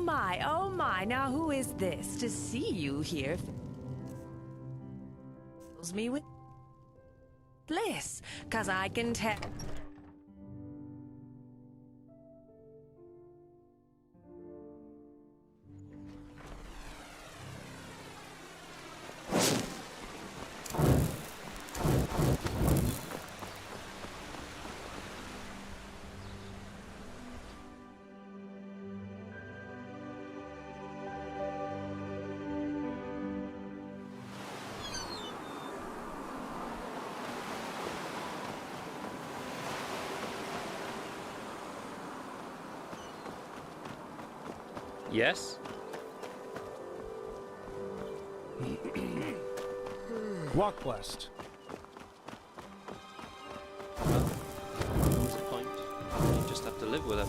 oh my, now who is this? To see you here fills me with bliss, 'cause I can tell. Yes? Walk west. Well, what's the point? You just have to live with it.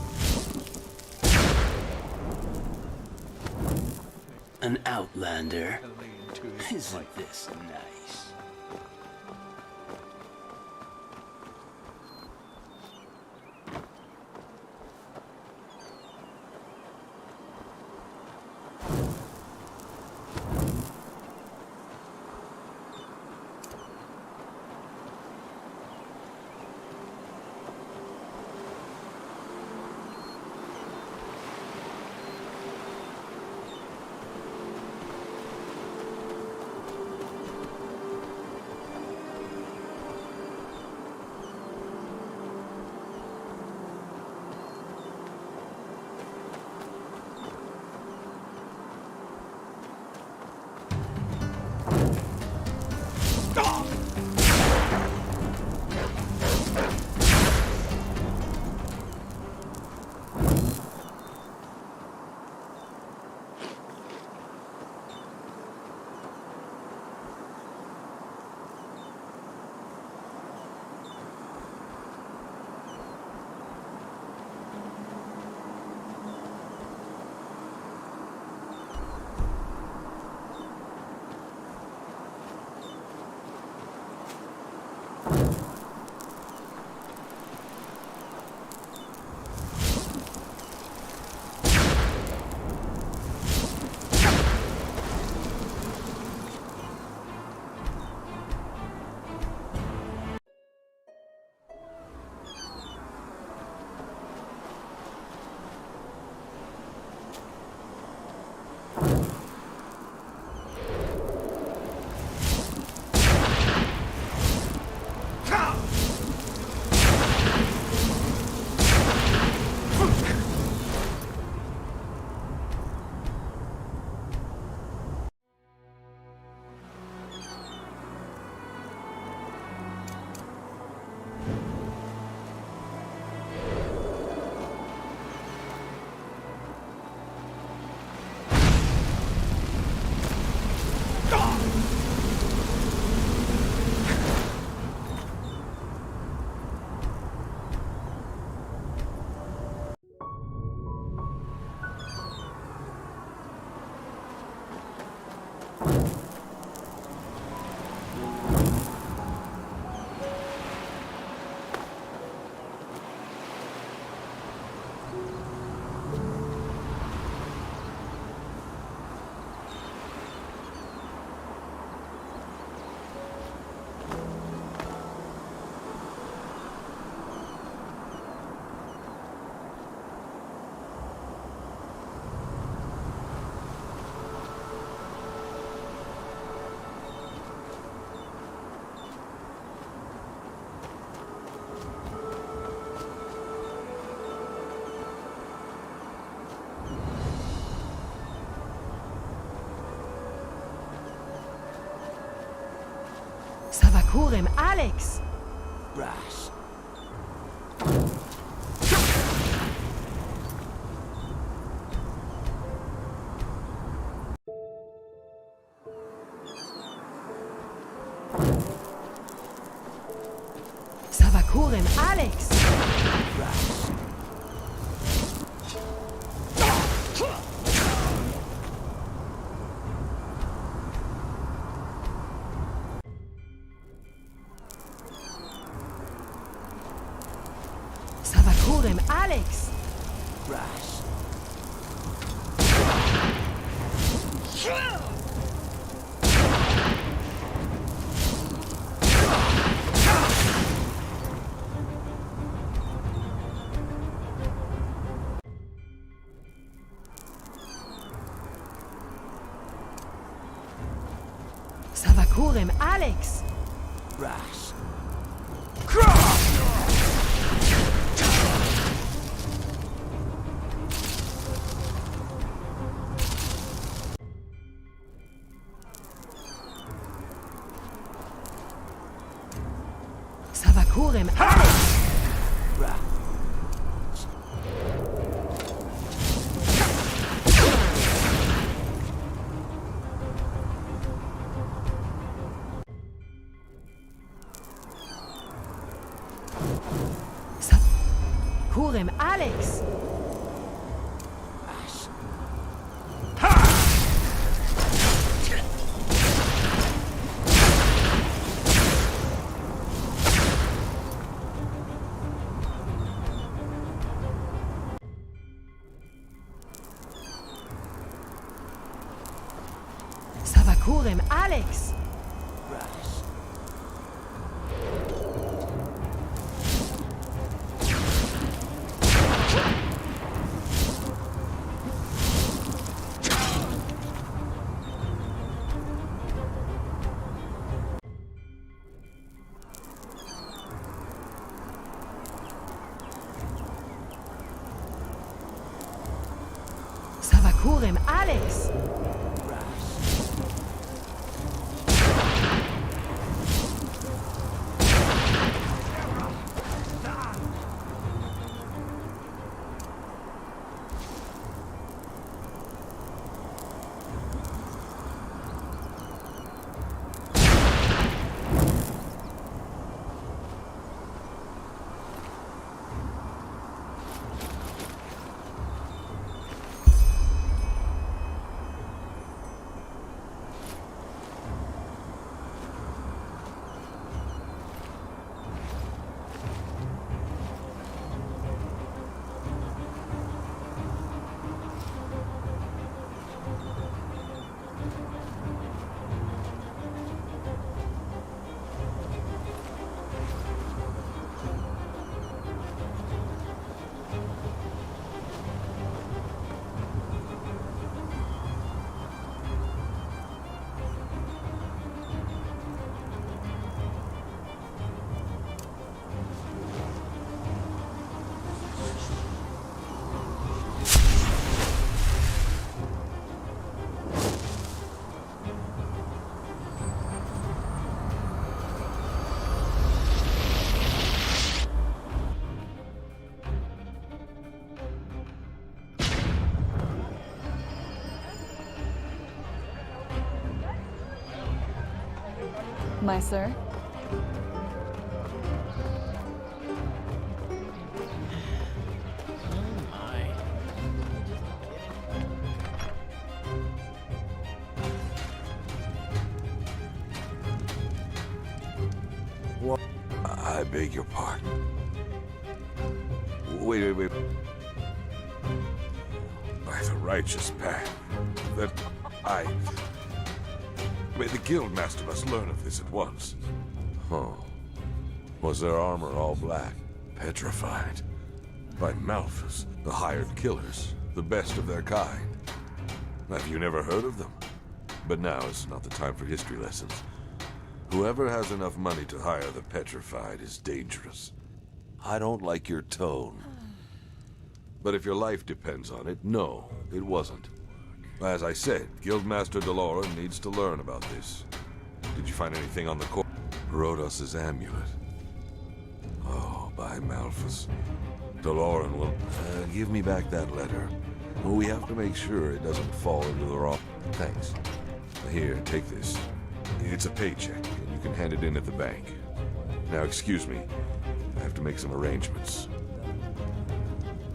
An outlander? Isn't this nice? Kurem, Alex! Brass. Savakurem, Alex! Brass. Savakurem, Alex! Brass. Ça va courir, Alex. Brass. Ça va courir, Alex. Brass. Ça courir, Alex. Brass. Ça va courir, Alex. Brass. Ça va courir, Alex. My sir. I beg your pardon. Wait. By the righteous path that I... The guildmaster must learn of this at once. Oh. Was their armor all black, petrified? By Malthus, the hired killers, the best of their kind. Have you never heard of them? But now is not the time for history lessons. Whoever has enough money to hire the petrified is dangerous. I don't like your tone. But if your life depends on it, no, it wasn't. As I said, Guildmaster Deloran needs to learn about this. Did you find anything on the corpse? Rhodos's amulet. Oh, by Malthus. Deloran will... give me back that letter. We have to make sure it doesn't fall into the wrong... Thanks. Here, take this. It's a paycheck, and you can hand it in at the bank. Now, excuse me. I have to make some arrangements.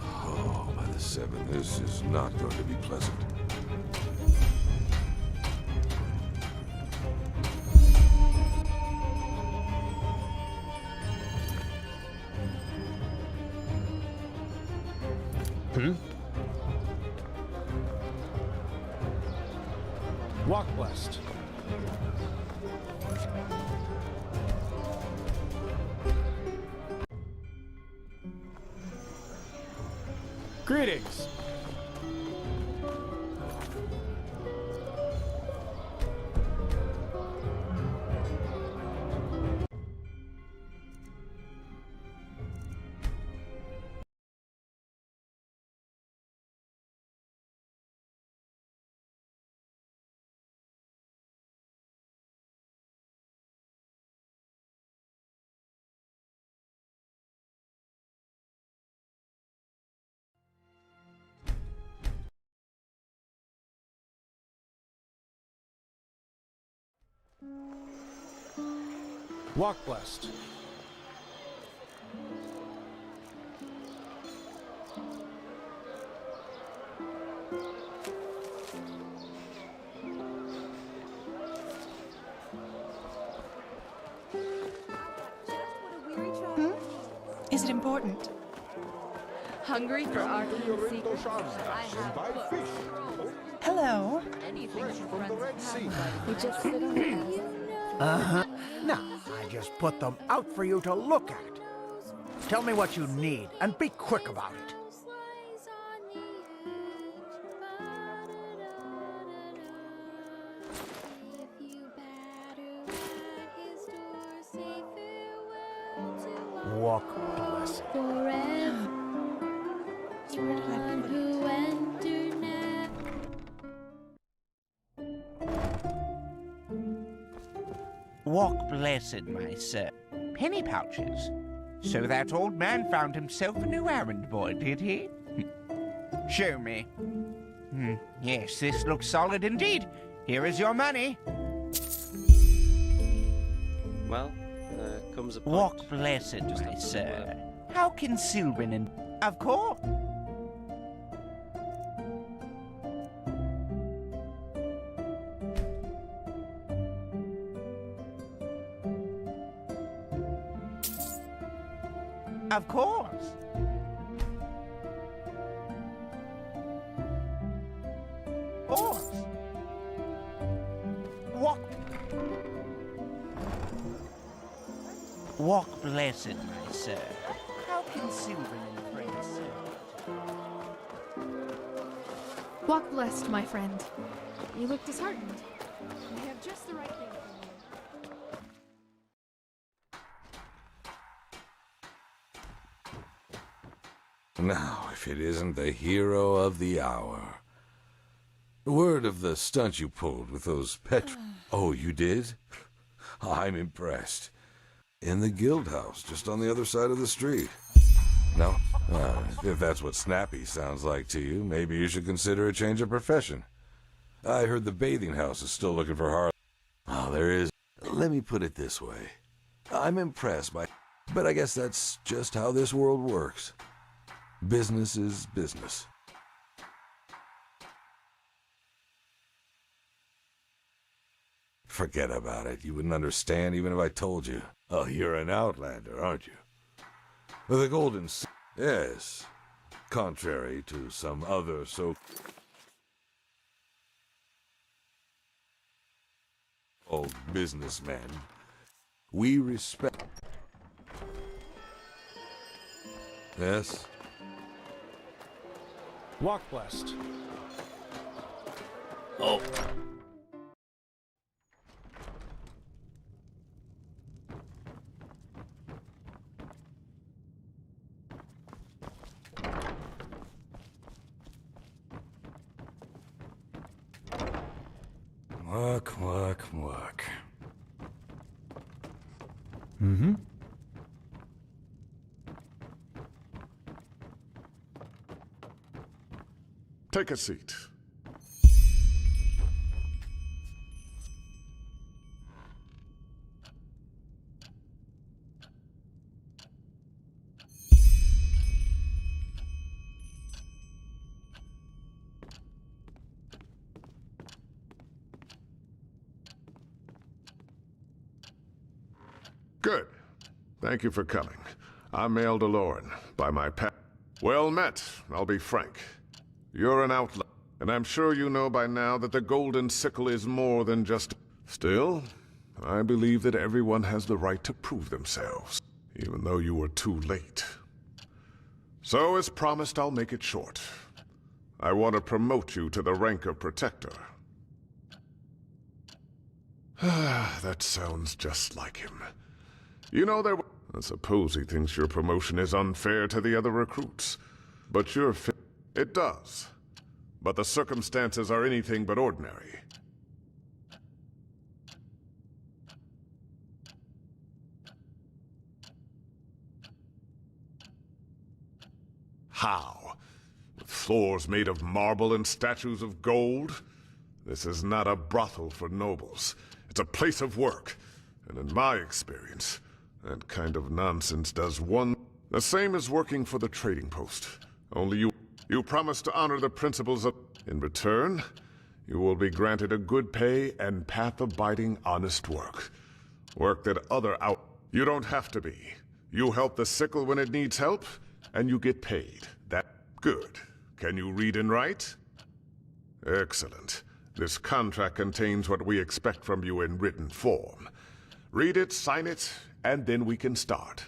Oh, by the seven, this is not going to be pleasant. Greetings. Walk blessed. Is it important? Hungry for art and secrets? I have books. Hello. Anything to friends. You just sit on the Uh-huh. Now, I just put them out for you to look at. Tell me what you need, and be quick about it. Walk blessed. Walk blessed, my sir. Penny pouches. So that old man found himself a new errand boy, did he? Show me. Yes, this looks solid indeed. Here is your money. Well, comes a point. Walk blessed, my sir. How can Sylvan and... Of course. Of course. Of course. Walk blessed, my sir. How can Sylvan and friends serve? Walk blessed, my friend. You look disheartened. I have just the right thing for you. Now, if it isn't the hero of the hour. Word of the stunt you pulled with those pet... Oh, you did? I'm impressed. In the guild house, just on the other side of the street. No? If that's what snappy sounds like to you, maybe you should consider a change of profession. I heard the bathing house is still looking for hard... Oh, there is... Let me put it this way. I'm impressed by... But I guess that's just how this world works. Business is business. Forget about it. You wouldn't understand even if I told you. Oh, you're an outlander, aren't you? The Golden... Yes. Contrary to some other so-called businessmen, we respect... Yes? Walk blessed. Oh. Work. Mm-hmm. Take a seat. Good. Thank you for coming. I'm Mael DeLorean, by my pet. Well met, I'll be frank. You're an outlaw, and I'm sure you know by now that the Golden Sickle is more than just... Still, I believe that everyone has the right to prove themselves, even though you were too late. So, as promised, I'll make it short. I want to promote you to the rank of Protector. That sounds just like him. You know, I suppose he thinks your promotion is unfair to the other recruits. But you're It does. But the circumstances are anything but ordinary. How? With floors made of marble and statues of gold? This is not a brothel for nobles. It's a place of work. And in my experience, that kind of nonsense does one... The same as working for the trading post. Only you promise to honor the principles of... In return, you will be granted a good pay and path-abiding honest work. Work that You don't have to be. You help the sickle when it needs help, and you get paid. Good. Can you read and write? Excellent. This contract contains what we expect from you in written form. Read it, sign it, and then we can start.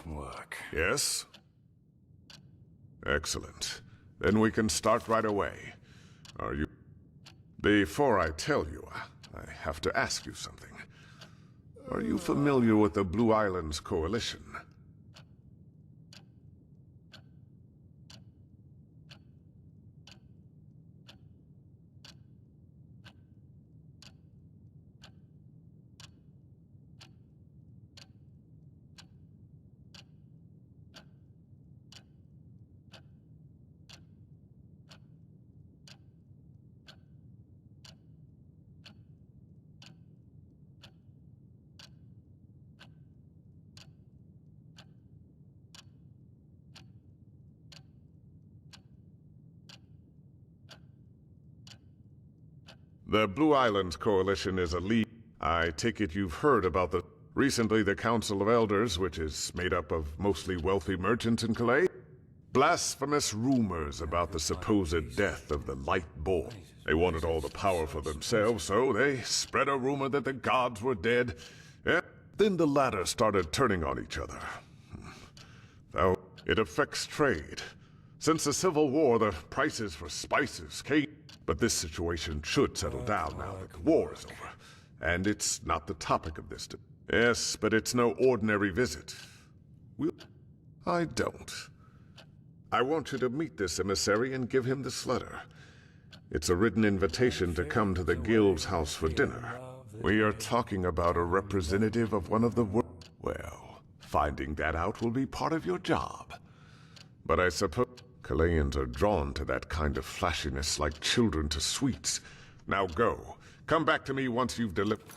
Work. Yes? Excellent. Then we can start right away. Are you... Before I tell you, I have to ask you something. Are you familiar with the Blue Islands Coalition? The Blue Islands Coalition is a league. I take it you've heard about the... Recently, the Council of Elders, which is made up of mostly wealthy merchants in Calais, blasphemous rumors about the supposed death of the Light Bull. They wanted all the power for themselves, so they spread a rumor that the gods were dead. And then the latter started turning on each other. Now, it affects trade. Since the Civil War, the prices for spices came. But this situation should settle down now that the war is over. And it's not the topic of this. Yes, but it's no ordinary visit. I don't. I want you to meet this emissary and give him this letter. It's a written invitation to come to the guild's house for dinner. We are talking about a representative of one of the Well, finding that out will be part of your job. But I suppose Calayans are drawn to that kind of flashiness like children to sweets. Now go. Come back to me once you've delivered.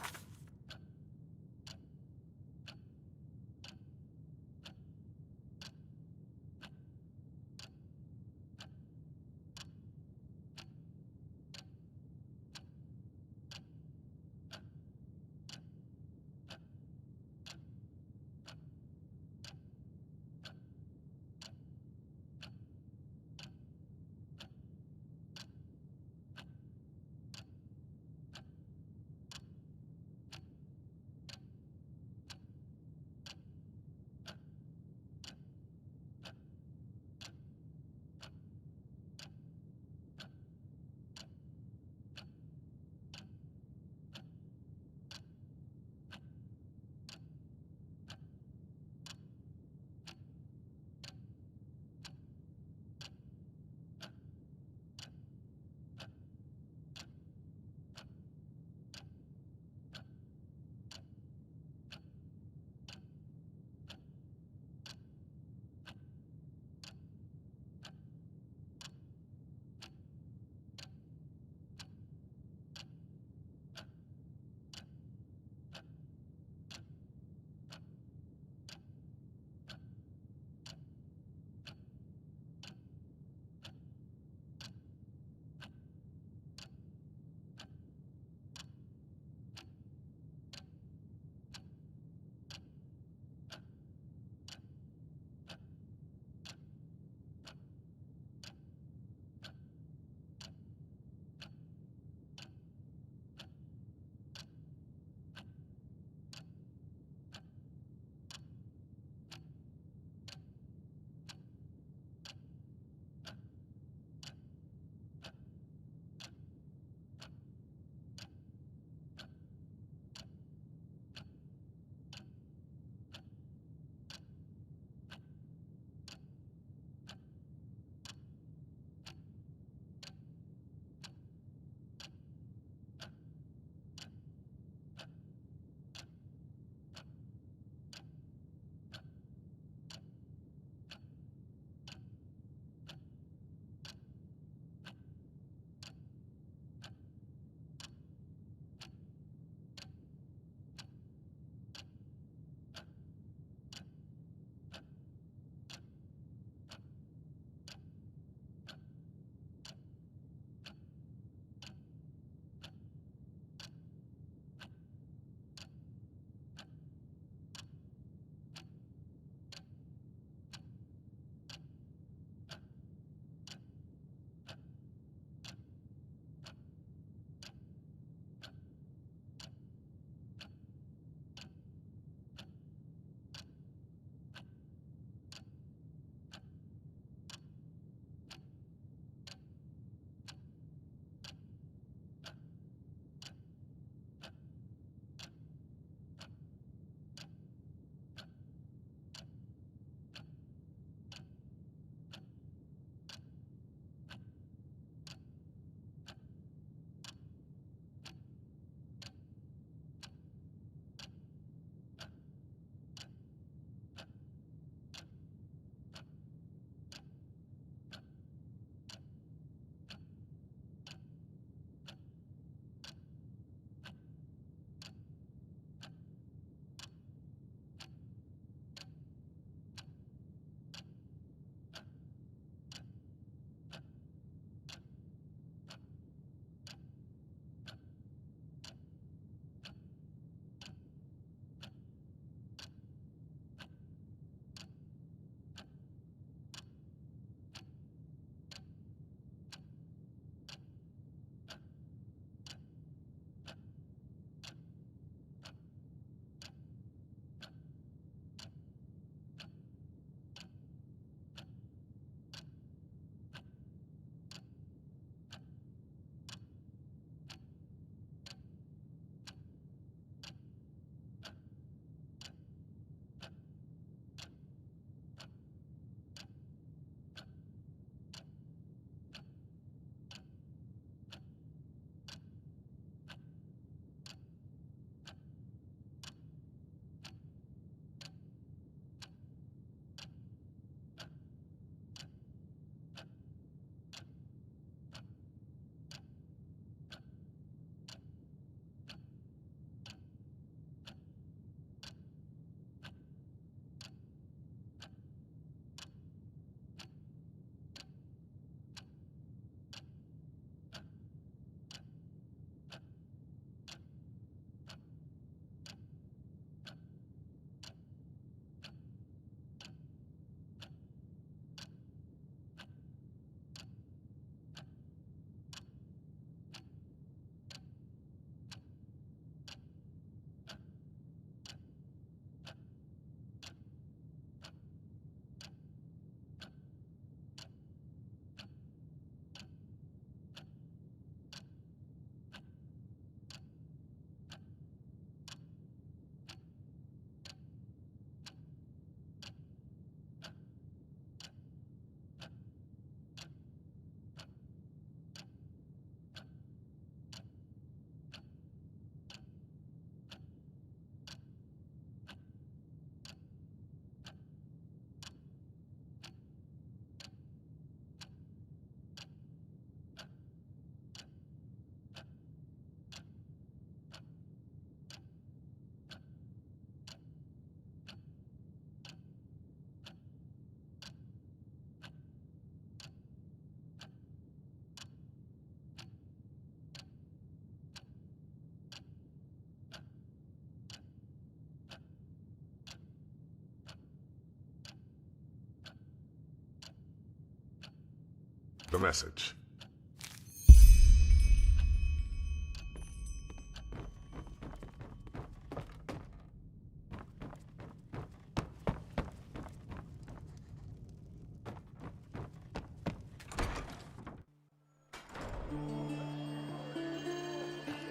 the message.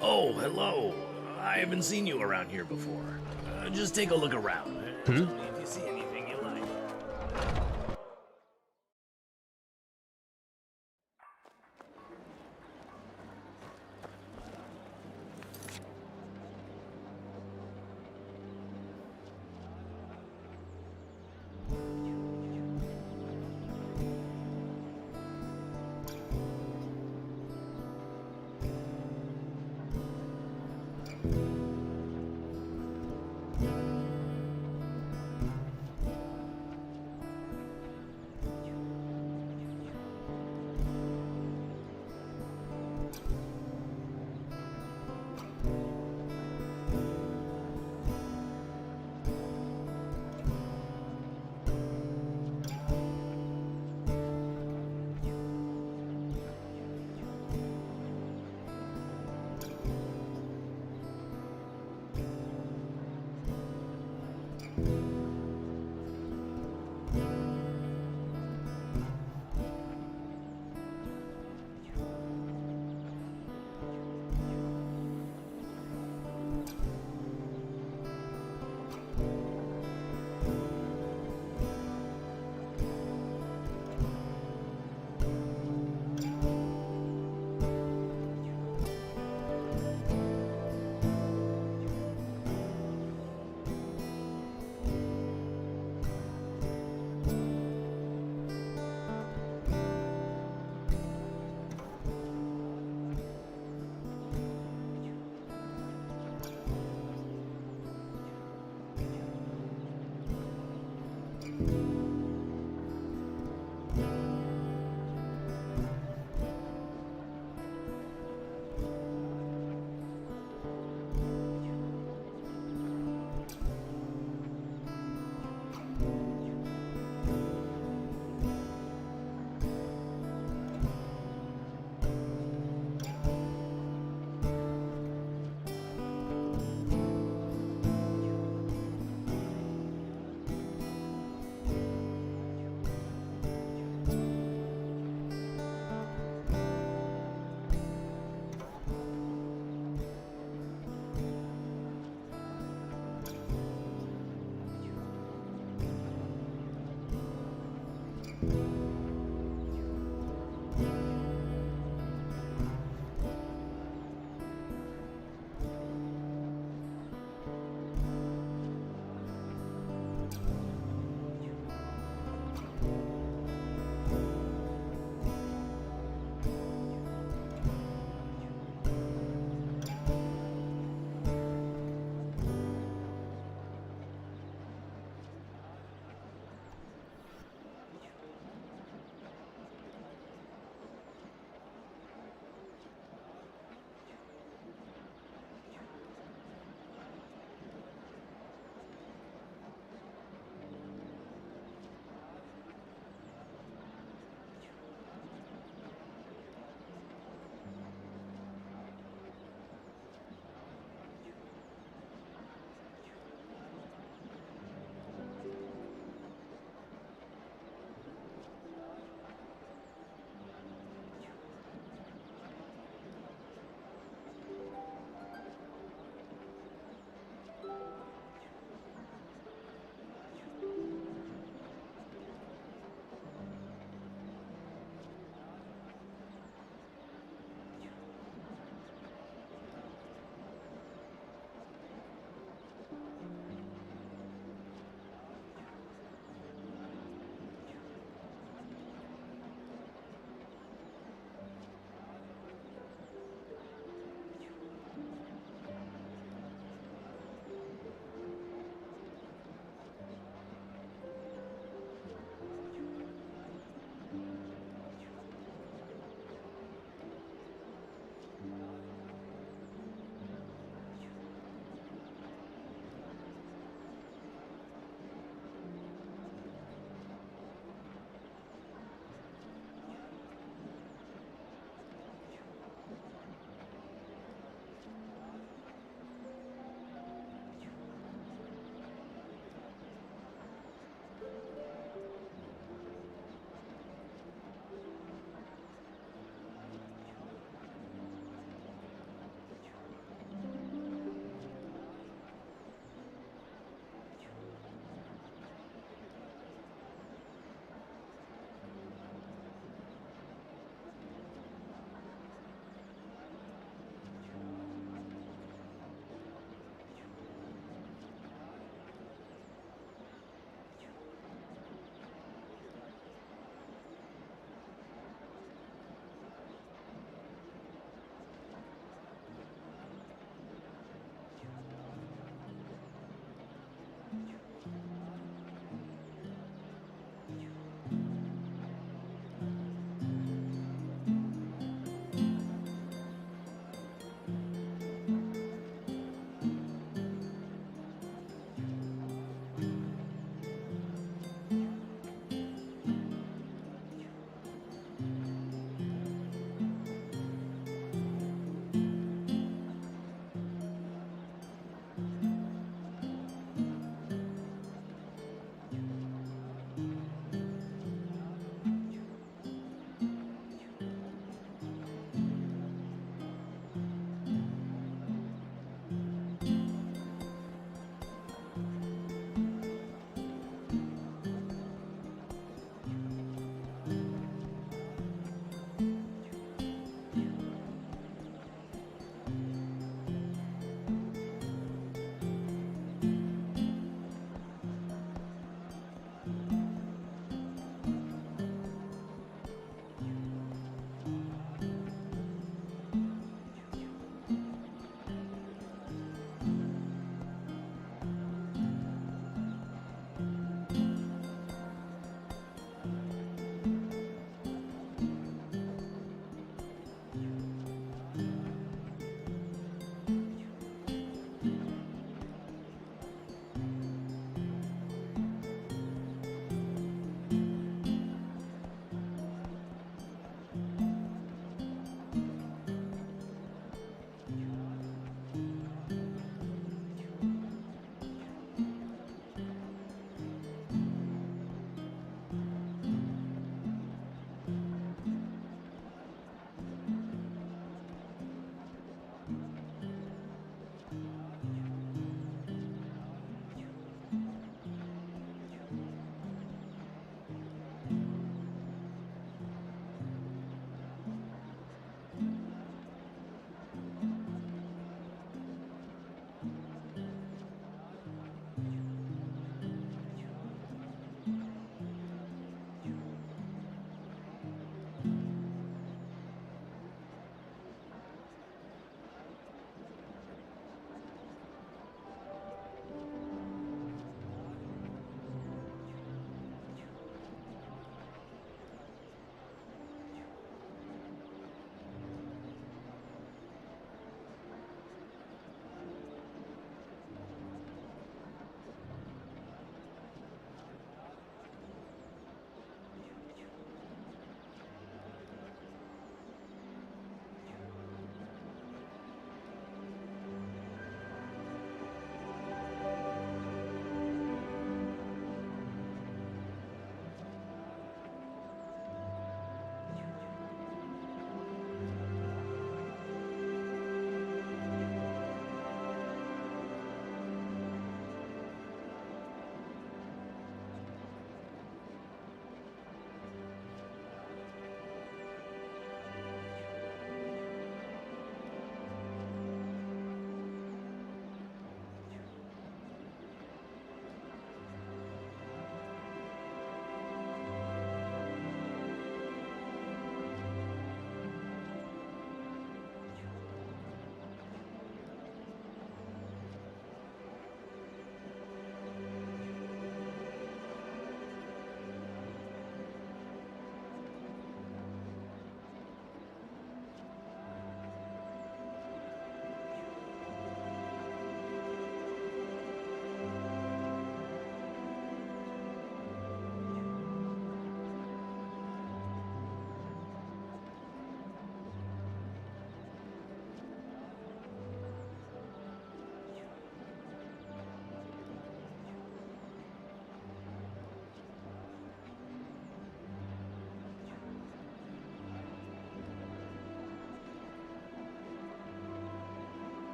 Oh, hello. I haven't seen you around here before. Just take a look around. Tell me if you see anything you like.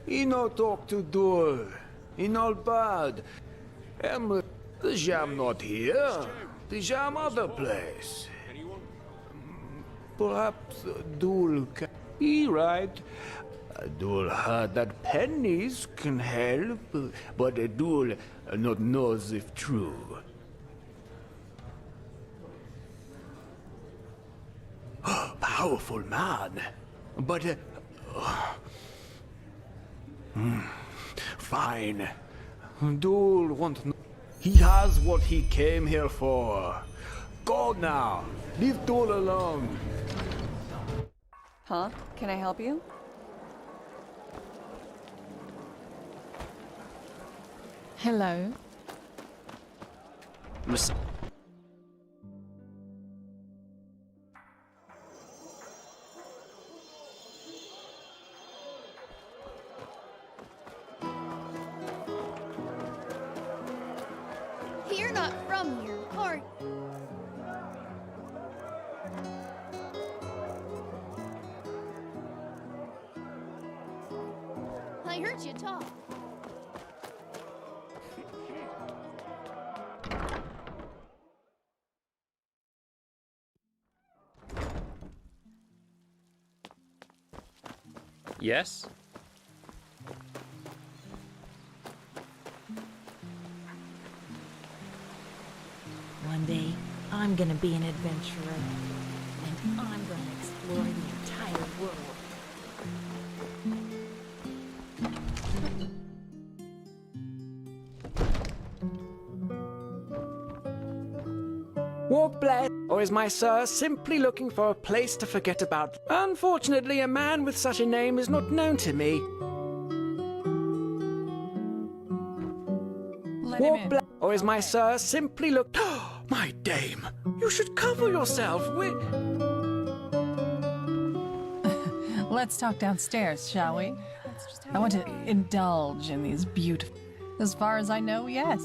He no talk to door. He not bad. The jam not here. The jam other place. Perhaps Dul can... He right. Dul heard that pennies can help, but Dul not knows if true. Powerful man, but fine. Dul won't. He has what he came here for. Go now. Leave Dul alone. Huh? Can I help you? Hello. You're not from here, are you? I heard you talk. Yes? One day, I'm gonna be an adventurer, and I'm gonna explore the entire world. Walk blessed, or is my sir simply looking for a place to forget about? Unfortunately, a man with such a name is not known to me. Let him in. Or is my sir simply look... My dame, you should cover yourself with... Let's talk downstairs, shall we? I want to indulge in these beautiful... As far as I know, yes.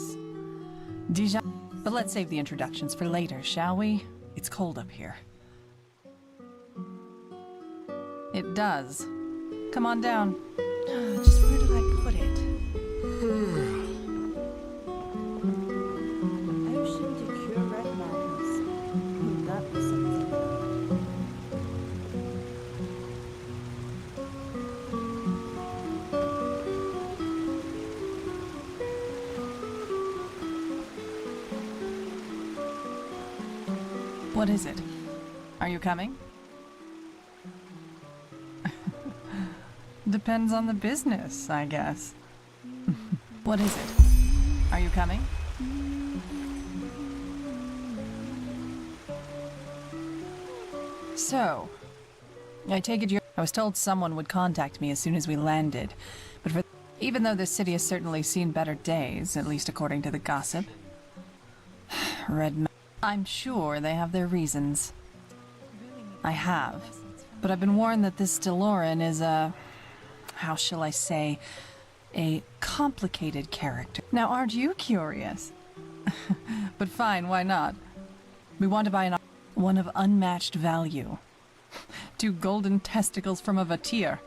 Déjà... But let's save the introductions for later, shall we? It's cold up here. It does. Come on down. Just where did I put it? Ocean to cure red madness. That was something. What is it? Are you coming? Depends on the business, I guess. What is it? Are you coming? So, I take it I was told someone would contact me as soon as we landed, but even though this city has certainly seen better days, at least according to the gossip, I'm sure they have their reasons. I have, but I've been warned that this DeLorean is how shall I say, a complicated character. Now, aren't you curious? But fine, why not? We want to buy one of unmatched value. 2 golden testicles from a vatir,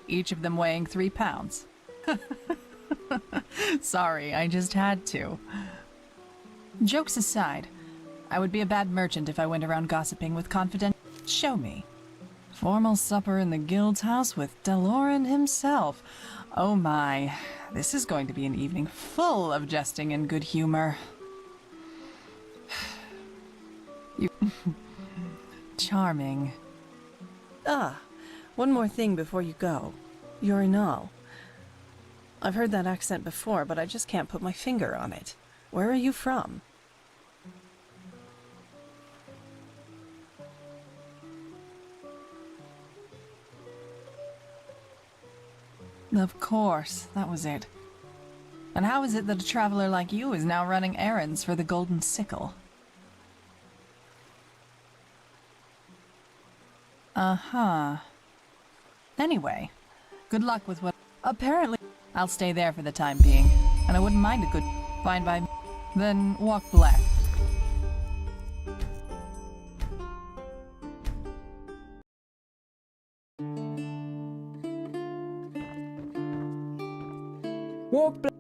each of them weighing 3 pounds. Sorry, I just had to. Jokes aside, I would be a bad merchant if I went around gossiping with confident... Show me. Formal supper in the guild's house with DeLorean himself. Oh my, this is going to be an evening full of jesting and good humor. You... Charming. Ah, one more thing before you go. Urinal. I've heard that accent before, but I just can't put my finger on it. Where are you from? Of course, that was it. And how is it that a traveler like you is now running errands for the Golden Sickle? Uh-huh. Anyway, good luck with what... Apparently, I'll stay there for the time being. and I wouldn't mind a good fine by me. Then walk left.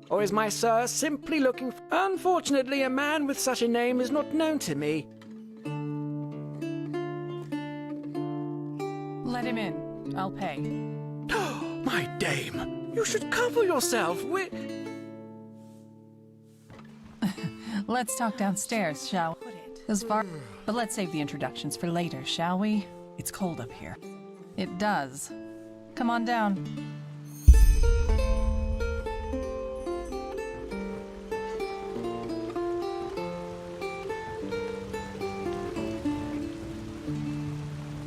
Or is my sir simply looking for... Unfortunately, a man with such a name is not known to me. Let him in. I'll pay. My dame, you should cover yourself. Let's talk downstairs, shall we? As far... But let's save the introductions for later, shall we? It's cold up here. It does. Come on down.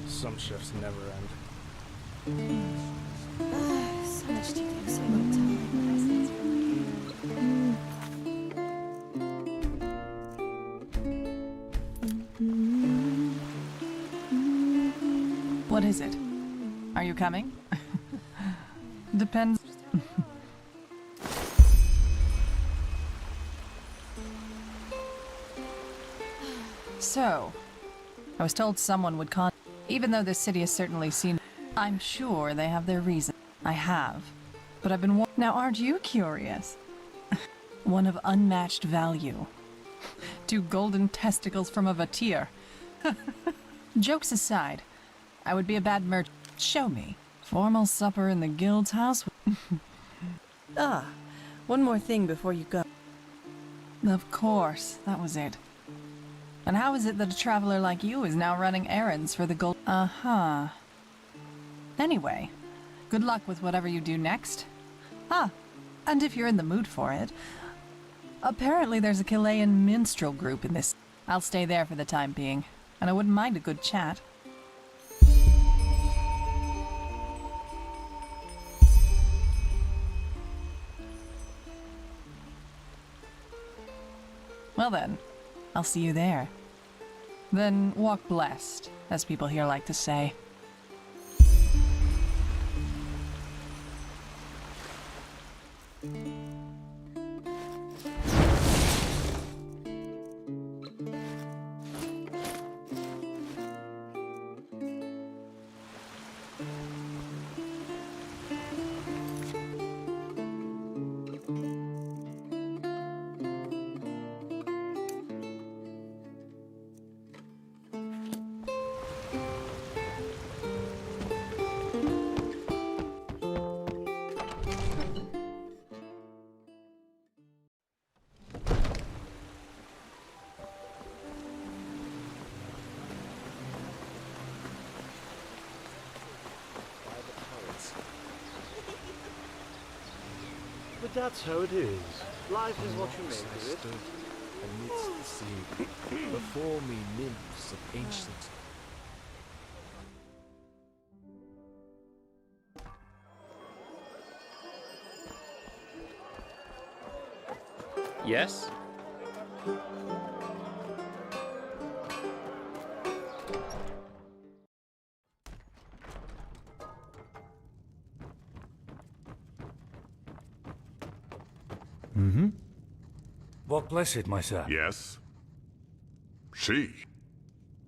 Some shifts never end. So much to do, so little time. What is it? Are you coming? Depends. So, I was told someone would con. Even though this city has certainly seen, I'm sure they have their reason. I have, but I've been. Now, aren't you curious? One of unmatched value. 2 golden testicles from a vatir. Jokes aside, I would be a bad merchant. Show me. Formal supper in the guild's house. One more thing before you go. Of course, that was it. And how is it that a traveler like you is now running errands for the gold? Uh-huh. Anyway, good luck with whatever you do next. And if you're in the mood for it, apparently there's a Chilean minstrel group in this. I'll stay there for the time being, and I wouldn't mind a good chat. Well then, I'll see you there. Then walk blessed, as people here like to say. But that's how it is. Life is what you make of it. Amidst the sea, before me nymphs of ancient. Yes? Walk blessed, my sir. Yes? She?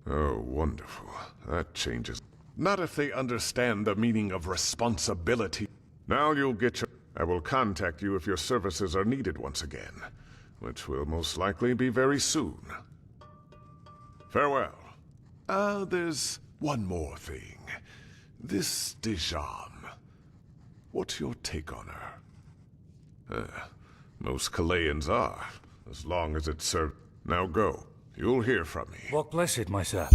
Oh, wonderful. That changes. Not if they understand the meaning of responsibility. Now you'll get your... I will contact you if your services are needed once again, which will most likely be very soon. Farewell. There's one more thing. This Dijam. What's your take on her? Most Chileans are, as long as it serves. Now go. You'll hear from me. Walk blessed, my sir.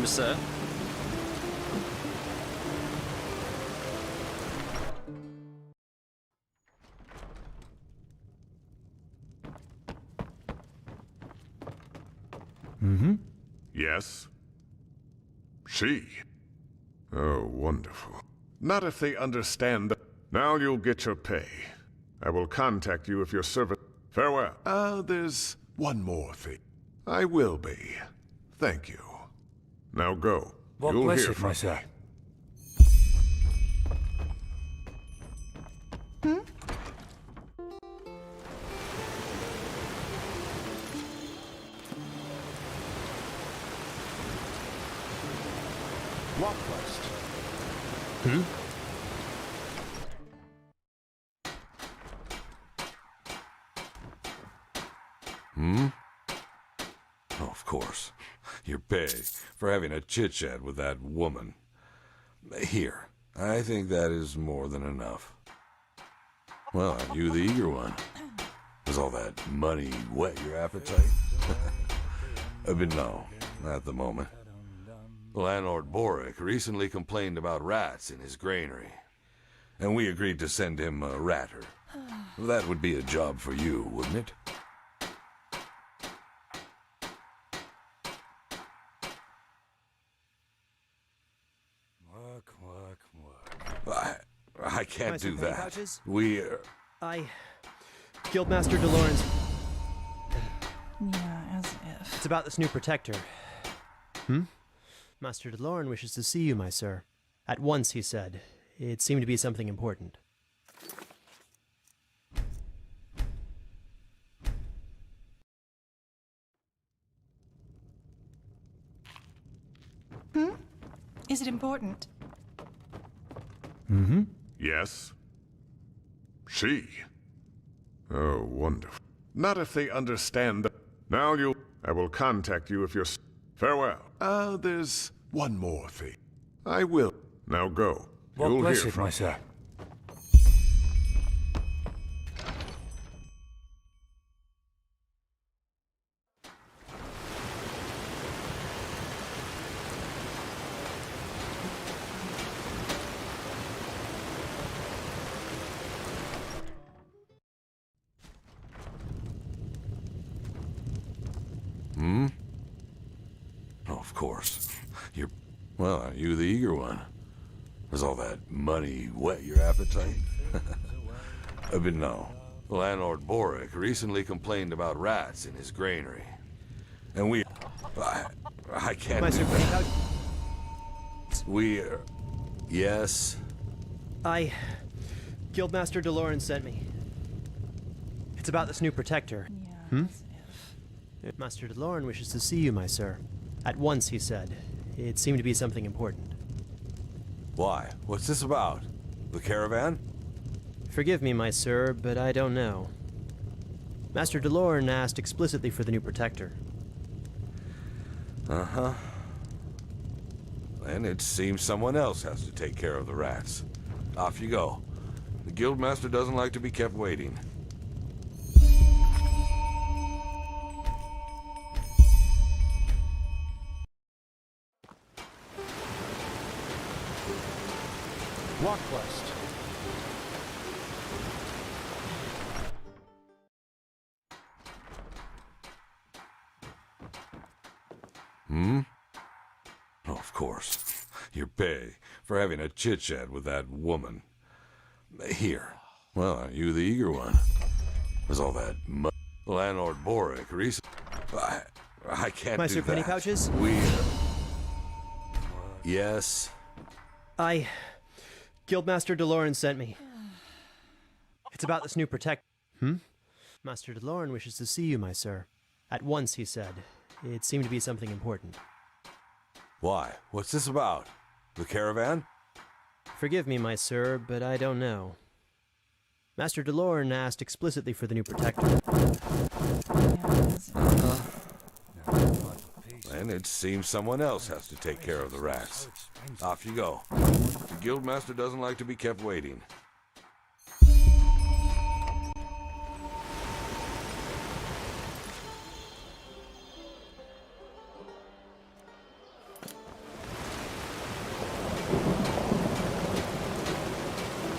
Sir? Yes? She? Oh, wonderful. Not if they understand the... Now you'll get your pay. I will contact you if your service... Farewell. There's one more thing. I will be. Thank you. Now go. What You'll bless hear it, from my sir. me. Walk west. Oh, of course. Your pay for having a chit-chat with that woman. Here, I think that is more than enough. Well, aren't you the eager one? Does all that money whet your appetite? But no, not at the moment. Landlord Boric recently complained about rats in his granary, and we agreed to send him a ratter. That would be a job for you, wouldn't it? I can't do that. Pouches? We, I... Guildmaster DeLorean's... Yeah, as if. It's about this new protector. Master DeLorean wishes to see you, my sir. At once, he said. It seemed to be something important. Is it important? Yes? She? Oh, wonderful. Not if they understand that. Now you... I will contact you if you're... Farewell. There's one more thing. I will. Now go. What You'll bless hear it, from my me. sir. Oh, of course. You're... Well, aren't you the eager one? Does all that money whet your appetite? But no. Landlord Boric recently complained about rats in his granary, and we... I can't do that. We... Yes? Guildmaster DeLorean sent me. It's about this new protector. Yeah, Master DeLorean wishes to see you, my sir. At once, he said. It seemed to be something important. Why? What's this about? The caravan? Forgive me, my sir, but I don't know. Master DeLorean asked explicitly for the new protector. Uh-huh. And it seems someone else has to take care of the rats. Off you go. The Guildmaster doesn't like to be kept waiting. Walk west. Oh, of course. Your pay for having a chit-chat with that woman. Here. Well, aren't you the eager one? Does all that Landlord Boric recently... I can't My do Sir that. Penny Pouches? We... Yes? Guildmaster DeLorean sent me. It's about this new protector. Master DeLorean wishes to see you, my sir. At once, he said. It seemed to be something important. Why? What's this about? The caravan? Forgive me, my sir, but I don't know. Master DeLorean asked explicitly for the new protector. And it seems someone else has to take care of the rats. Off you go. The Guildmaster doesn't like to be kept waiting.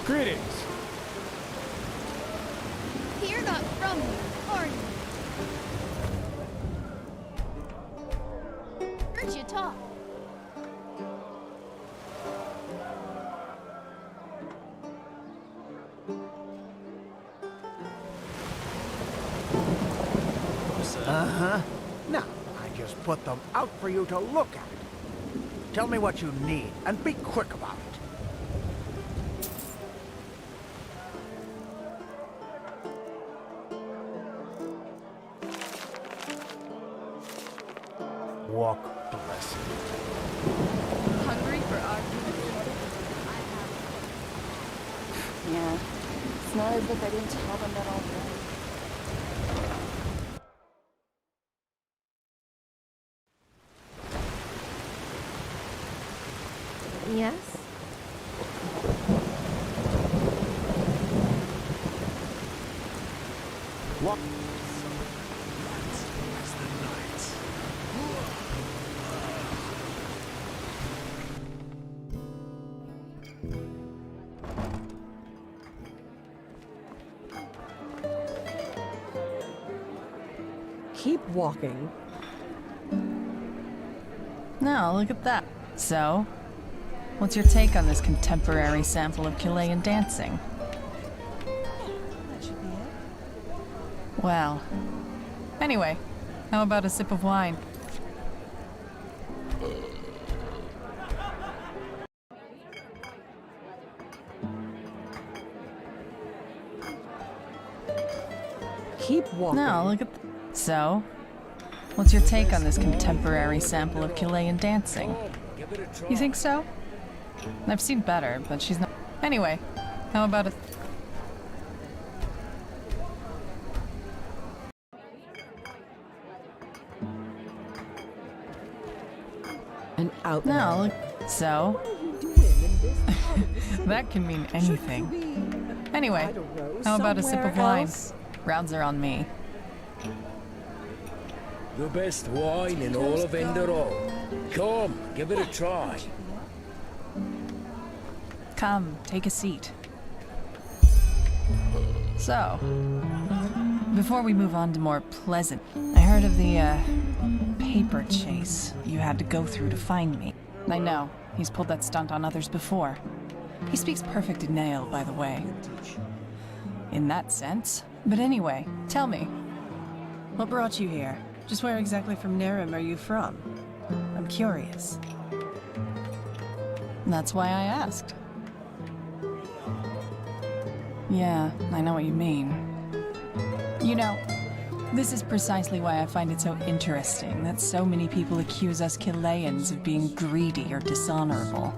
Greetings. You're not from here, are you? Heard you talk. Uh-huh. Now, I just put them out for you to look at. Tell me what you need, and be quick about it. Walk blessed. Hungry for art? Yeah. It's not as if I didn't tell them that already. Yes? Walk. Keep walking. Now, look at that. So, what's your take on this contemporary sample of Chilean dancing? Well, anyway, how about a sip of wine? Keep walking. Now, look at So, what's your take on this contemporary sample of Chilean dancing? You think so? I've seen better, but she's not. Anyway, how about a... An out. No, look. So, that can mean anything. Anyway, how about a sip of wine? Rounds are on me. The best wine in all of Enderal. Come, give it a try. Come, take a seat. So, before we move on to more pleasant, I heard of the, paper chase you had to go through to find me. I know, he's pulled that stunt on others before. He speaks perfect Enderal, by the way. In that sense. But anyway, tell me. What brought you here? Just where exactly from Nerim are you from? I'm curious. That's why I asked. Yeah, I know what you mean. You know, this is precisely why I find it so interesting that so many people accuse us Chileans of being greedy or dishonorable.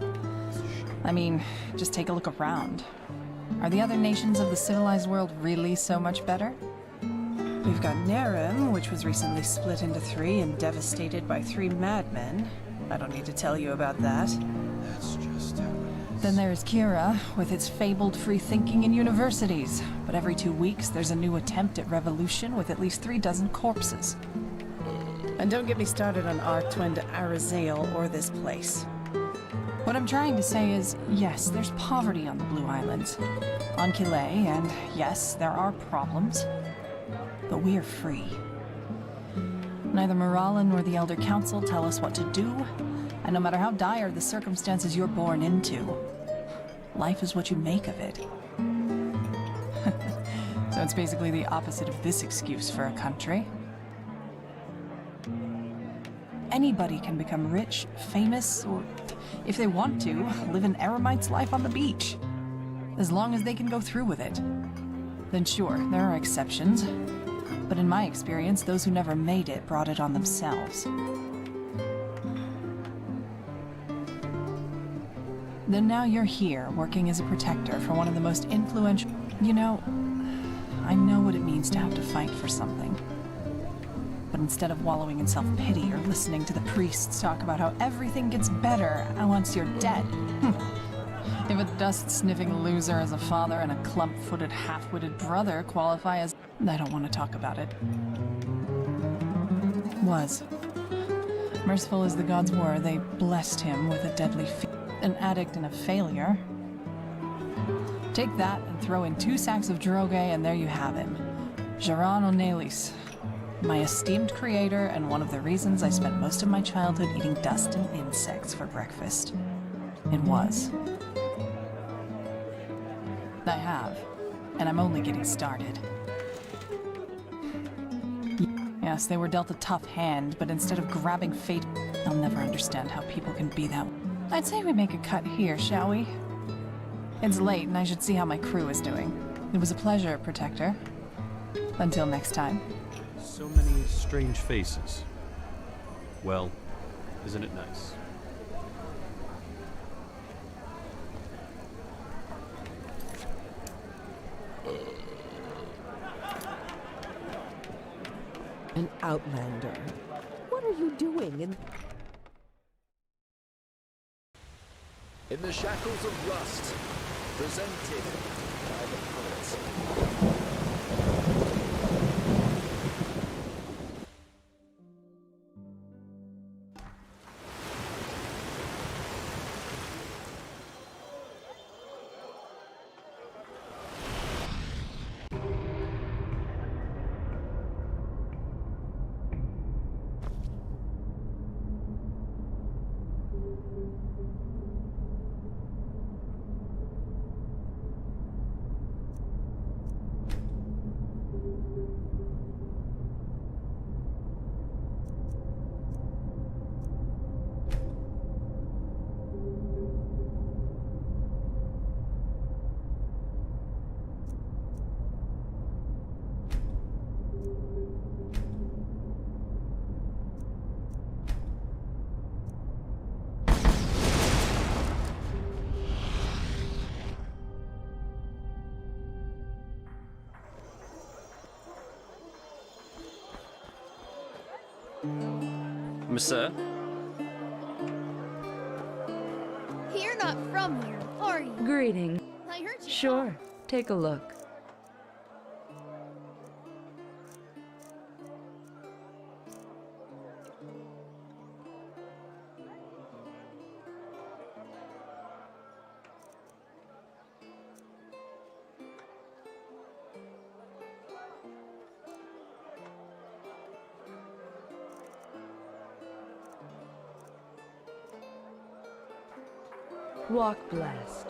I mean, just take a look around. Are the other nations of the civilized world really so much better? We've got Nerim, which was recently split into 3 and devastated by 3 madmen. I don't need to tell you about that. That's just how it is. Then there's Kira, with its fabled free thinking in universities. But every 2 weeks, there's a new attempt at revolution with at least 36 corpses. And don't get me started on Artwind, Arizale, or this place. What I'm trying to say is, yes, there's poverty on the Blue Islands. On Chile, and yes, there are problems. But we are free. Neither Moralen nor the Elder Council tell us what to do, and no matter how dire the circumstances you're born into, life is what you make of it. So it's basically the opposite of this excuse for a country. Anybody can become rich, famous, or, if they want to, live an eremite's life on the beach. As long as they can go through with it. Then sure, there are exceptions. But in my experience, those who never made it brought it on themselves. Then now you're here, working as a protector for one of the most influential... You know, I know what it means to have to fight for something. But instead of wallowing in self-pity or listening to the priests talk about how everything gets better once you're dead... If a dust-sniffing loser as a father and a clump-footed, half-witted brother qualify as... I don't want to talk about it. Was. Merciful as the gods were, they blessed him with a deadly an addict and a failure. Take that and throw in 2 sacks of droge and there you have him. Jaran Onelis. My esteemed creator and one of the reasons I spent most of my childhood eating dust and insects for breakfast. It was. I have, and I'm only getting started. Yes, they were dealt a tough hand, but instead of grabbing fate, I'll never understand how people can be that way. I'd say we make a cut here, shall we? It's late, and I should see how my crew is doing. It was a pleasure, Protector. Until next time. So many strange faces. Well, isn't it nice? An outlander. What are you doing In the shackles of lust, presented by the poets. Sir? You're not from here, are you? Greeting. I heard you. Sure, take a look. Walk blessed.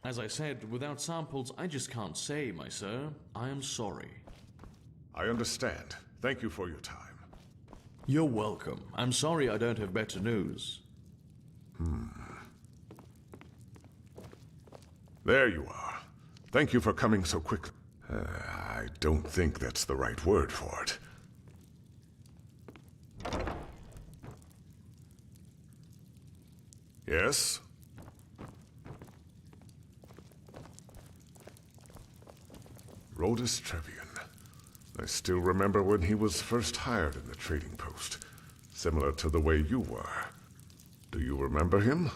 As I said, without samples, I just can't say, my sir. I am sorry. I understand. Thank you for your time. You're welcome. I'm sorry I don't have better news. There you are. Thank you for coming so quickly. I don't think that's the right word for it. Yes? Rhodus Trevian. I still remember when he was first hired in the trading post. Similar to the way you were. Do you remember him?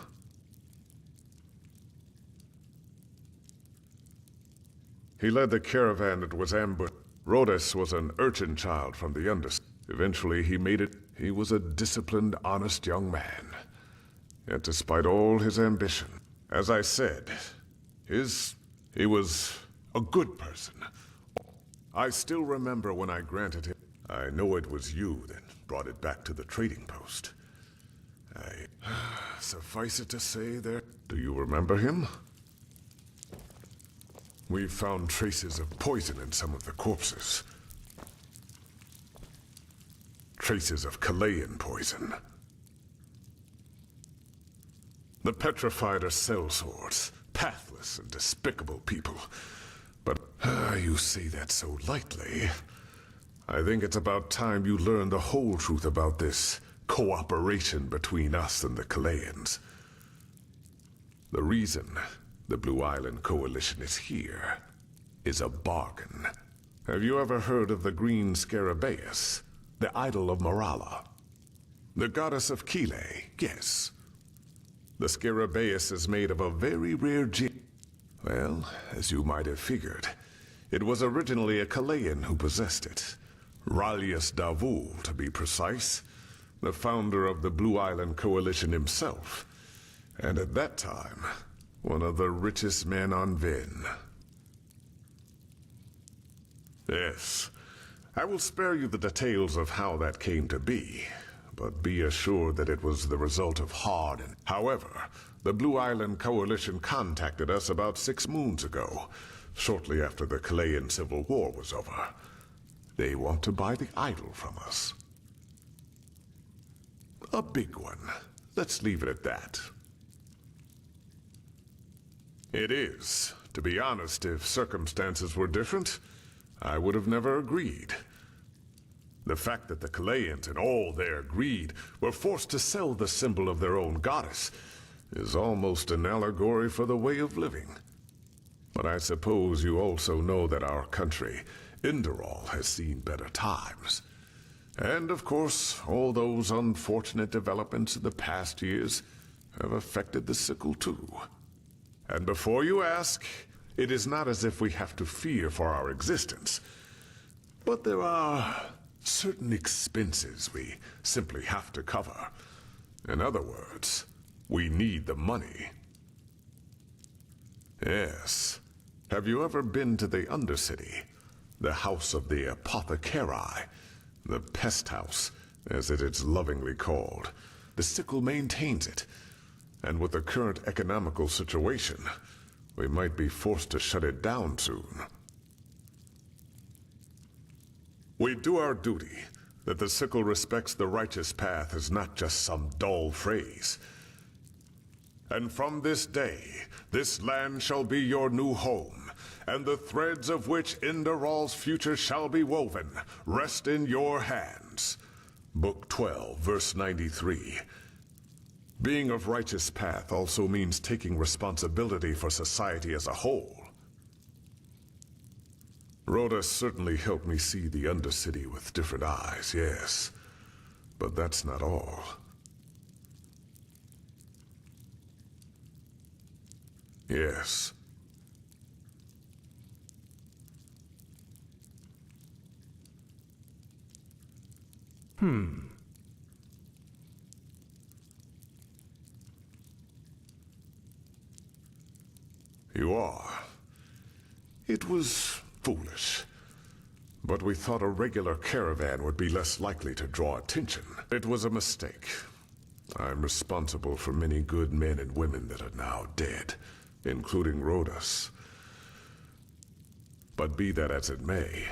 He led the caravan that was ambushed. Rhodus was an urchin child from the underside. Eventually he made it. He was a disciplined, honest young man. Yet despite all his ambition, as I said, he was a good person. I still remember when I granted him. I know it was you that brought it back to the trading post. Suffice it to say there. Do you remember him? We found traces of poison in some of the corpses. Traces of Chilean poison. The petrified are sellswords, pathless and despicable people. But you say that so lightly. I think it's about time you learn the whole truth about this cooperation between us and the Chileans. The reason the Blue Island Coalition is here is a bargain. Have you ever heard of the Green Scarabaeus, the idol of Morala? The goddess of Chile, yes. The Scarabaeus is made of a very rare gem. Well, as you might have figured, it was originally a Chilean who possessed it. Ralius Davul, to be precise, the founder of the Blue Island Coalition himself. And at that time, one of the richest men on Vin. Yes, I will spare you the details of how that came to be, but be assured that it was the result of hard and... However, the Blue Island Coalition contacted us about 6 moons ago, shortly after the Chilean Civil War was over. They want to buy the idol from us. A big one. Let's leave it at that. It is. To be honest, if circumstances were different, I would have never agreed. The fact that the Chileans, in all their greed, were forced to sell the symbol of their own goddess is almost an allegory for the way of living. But I suppose you also know that our country, Enderal, has seen better times. And of course, all those unfortunate developments in the past years have affected the sickle too. And before you ask, it is not as if we have to fear for our existence. But there are certain expenses we simply have to cover. In other words, we need the money. Yes. Have you ever been to the Undercity? The house of the apothecari? The pest house, as it is lovingly called. The sickle maintains it. And with the current economical situation, we might be forced to shut it down soon. We do our duty. That the sickle respects the righteous path is not just some dull phrase. And from this day, this land shall be your new home, and the threads of which Enderal's future shall be woven rest in your hands. Book 12, verse 93. Being of righteous path also means taking responsibility for society as a whole. Rhoda certainly helped me see the Undercity with different eyes, yes. But that's not all. Yes. You are. It was foolish. But we thought a regular caravan would be less likely to draw attention. It was a mistake. I'm responsible for many good men and women that are now dead, including Rhodas. But be that as it may,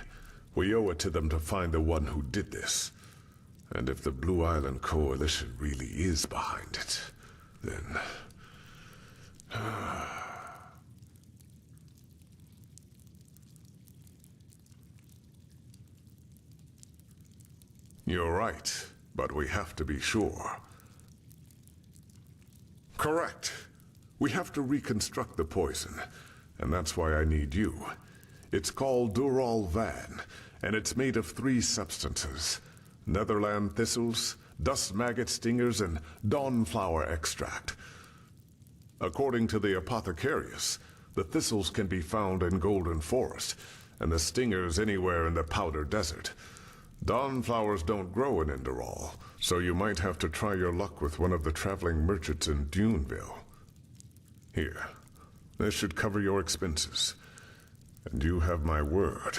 we owe it to them to find the one who did this. And if the Blue Island Coalition really is behind it, then... You're right, but we have to be sure. Correct. We have to reconstruct the poison, and that's why I need you. It's called Dural Van, and it's made of 3 substances: Netherland thistles, dust maggot stingers, and dawnflower extract. According to the apothecarius, the thistles can be found in Golden Forest, and the stingers anywhere in the Powder Desert. Dawnflowers don't grow in Enderal, so you might have to try your luck with one of the traveling merchants in Duneville. Here, this should cover your expenses. And you have my word.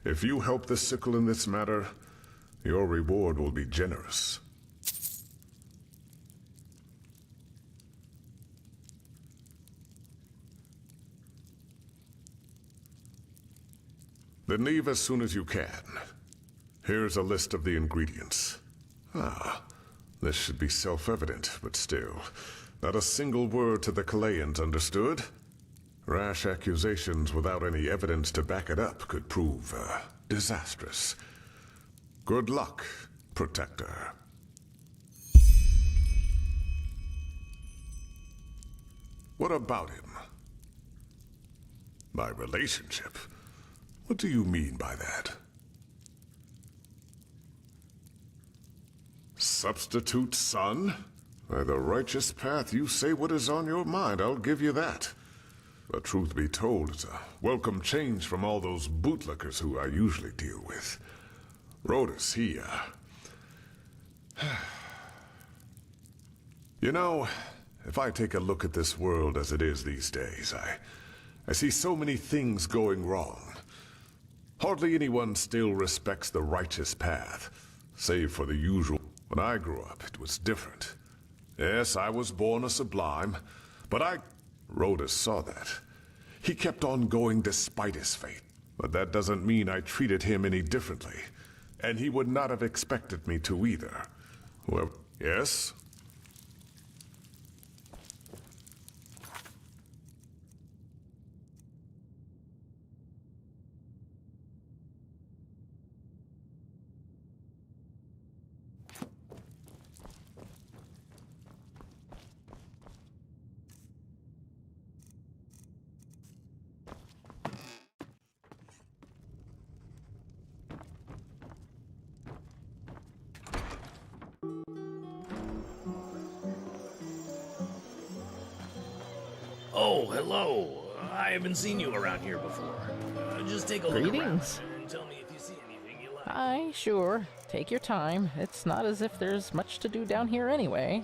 If you help the sickle in this matter, your reward will be generous. Then leave as soon as you can. Here's a list of the ingredients. This should be self-evident, but still. Not a single word to the Chileans, understood? Rash accusations without any evidence to back it up could prove, disastrous. Good luck, Protector. What about him? My relationship? What do you mean by that? Substitute son? By the righteous path, you say what is on your mind, I'll give you that. But truth be told, it's a welcome change from all those bootlickers who I usually deal with. Rhodas, he, You know, if I take a look at this world as it is these days, I see so many things going wrong. Hardly anyone still respects the righteous path, save for the usual. When I grew up, it was different. Yes, I was born a sublime, but Rhoda saw that. He kept on going despite his fate. But that doesn't mean I treated him any differently. And he would not have expected me to either. Well, yes? Oh, hello. I haven't seen you around here before. Just take a look around Greetings. and tell me if you see anything you like. Aye, sure. Take your time. It's not as if there's much to do down here anyway.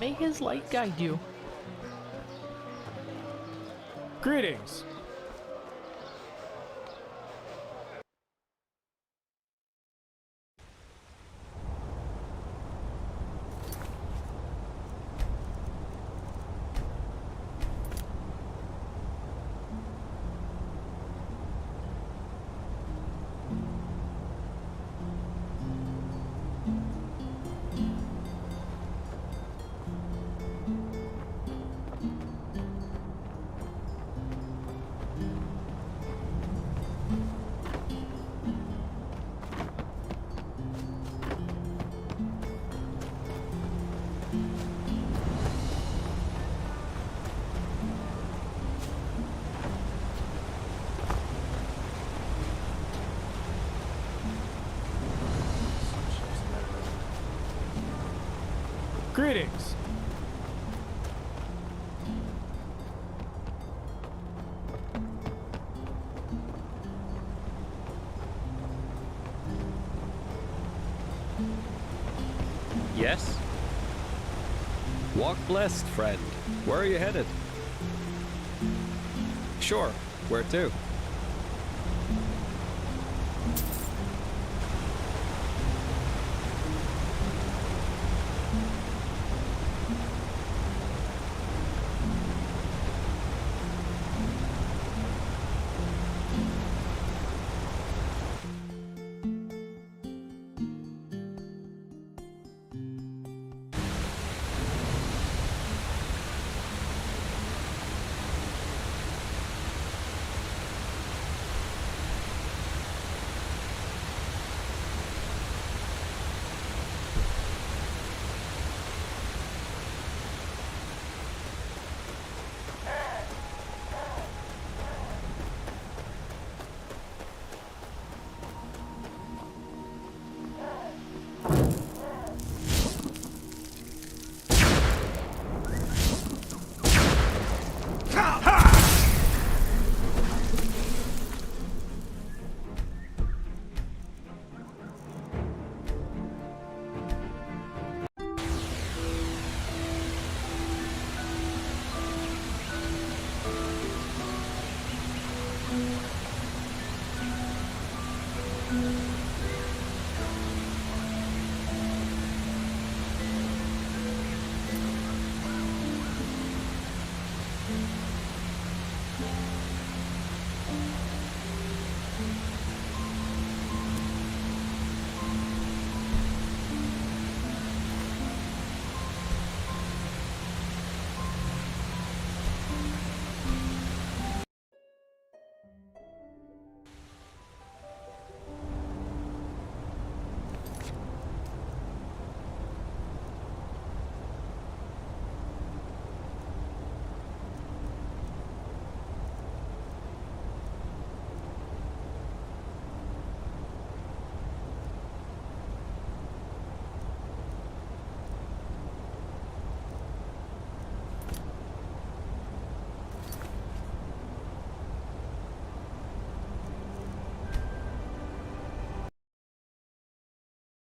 May his light guide you. Greetings. Greetings. Yes? Walk blessed, friend. Where are you headed? Sure. Where to?